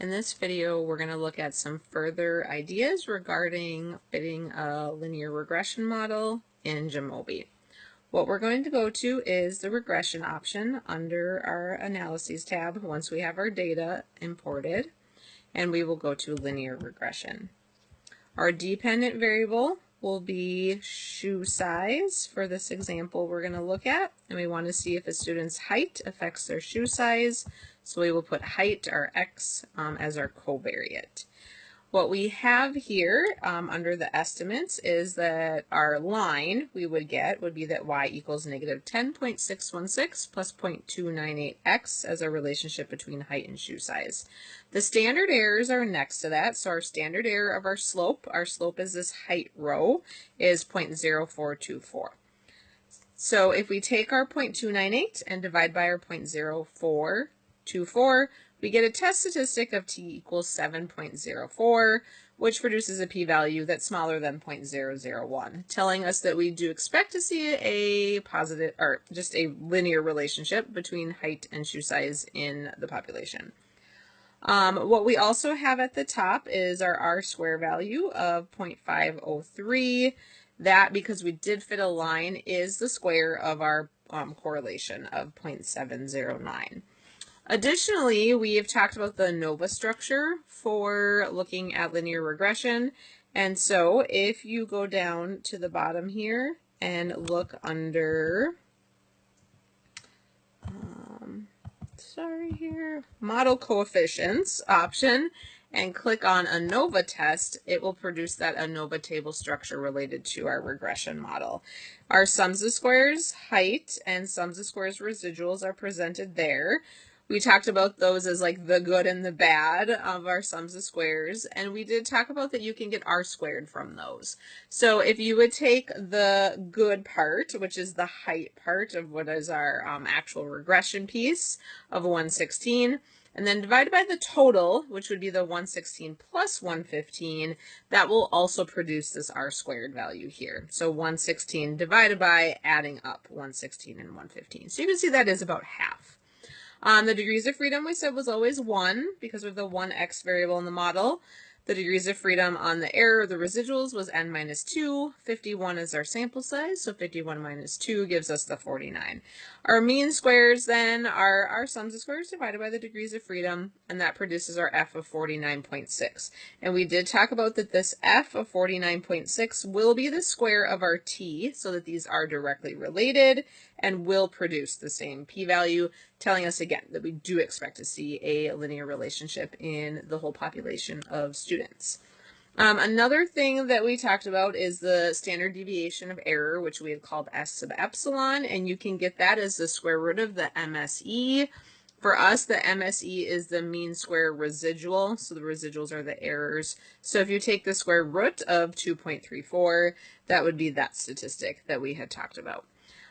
In this video, we're going to look at some further ideas regarding fitting a linear regression model in Jamovi. What we're going to go to is the regression option under our analyses tab once we have our data imported, and we will go to linear regression. Our dependent variable will be shoe size for this example we're going to look at, and we want to see if a student's height affects their shoe size, so we will put height, or x, as our covariate. What we have here under the estimates is that our line we would get would be that y equals negative 10.616 plus 0.298x as a relationship between height and shoe size. The standard errors are next to that, so our standard error of our slope is this height row, is 0.0424. So if we take our 0.298 and divide by our 0.0424, we get a test statistic of t equals 7.04, which produces a p-value that's smaller than 0.001, telling us that we do expect to see a positive, or just a linear relationship between height and shoe size in the population. What we also have at the top is our r-square value of 0.503. That, because we did fit a line, is the square of our correlation of 0.709. Additionally, we have talked about the ANOVA structure for looking at linear regression. And so if you go down to the bottom here and look under, model coefficients option, and click on ANOVA test, it will produce that ANOVA table structure related to our regression model. Our sums of squares, height, and sums of squares residuals are presented there. We talked about those as like the good and the bad of our sums of squares, and we did talk about that you can get r squared from those. So if you would take the good part, which is the height part of what is our actual regression piece of 116, and then divide by the total, which would be the 116 plus 115, that will also produce this r squared value here. So 116 divided by adding up 116 and 115. So you can see that is about half. The degrees of freedom we said was always 1 because of the 1x variable in the model. The degrees of freedom on the error, the residuals, was n minus 2. 51 is our sample size, so 51 minus 2 gives us the 49. Our mean squares then are our sums of squares divided by the degrees of freedom, and that produces our f of 49.6. And we did talk about that this f of 49.6 will be the square of our t, so that these are directly related and will produce the same p-value, telling us again that we do expect to see a linear relationship in the whole population of students. Another thing that we talked about is the standard deviation of error, which we had called S sub epsilon, and you can get that as the square root of the MSE. For us, the MSE is the mean square residual, so the residuals are the errors. So if you take the square root of 2.34, that would be that statistic that we had talked about.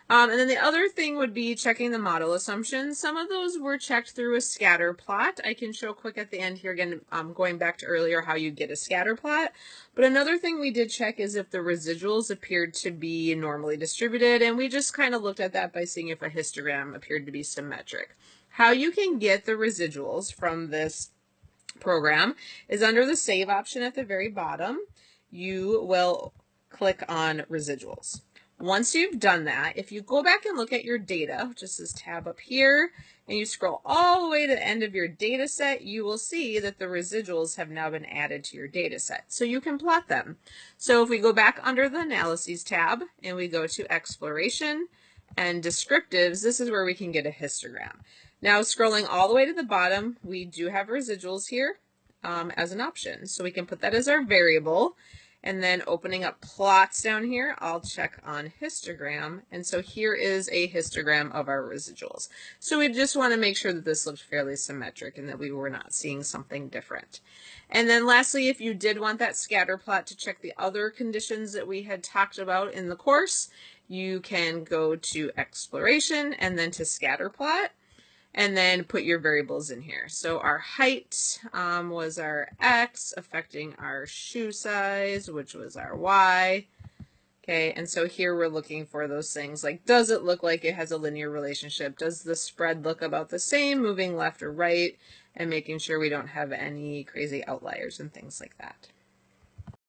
And then the other thing would be checking the model assumptions. Some of those were checked through a scatter plot. I can show quick at the end here again, going back to earlier how you get a scatter plot. But another thing we did check is if the residuals appeared to be normally distributed, and we just kind of looked at that by seeing if a histogram appeared to be symmetric. How you can get the residuals from this program is under the save option at the very bottom. You will click on residuals. Once you've done that, if you go back and look at your data, which is this tab up here, and you scroll all the way to the end of your data set, you will see that the residuals have now been added to your data set. So you can plot them. So if we go back under the analyses tab and we go to exploration and descriptives, this is where we can get a histogram. Now scrolling all the way to the bottom, we do have residuals here as an option. So we can put that as our variable. And then opening up plots down here, I'll check on histogram. And so here is a histogram of our residuals. So we just want to make sure that this looked fairly symmetric and that we were not seeing something different. And then lastly, if you did want that scatter plot to check the other conditions that we had talked about in the course, you can go to exploration and then to scatter plot, and then put your variables in here. So our height was our x, affecting our shoe size, which was our y. Okay, and so here we're looking for those things like, does it look like it has a linear relationship? Does the spread look about the same, moving left or right? And making sure we don't have any crazy outliers and things like that.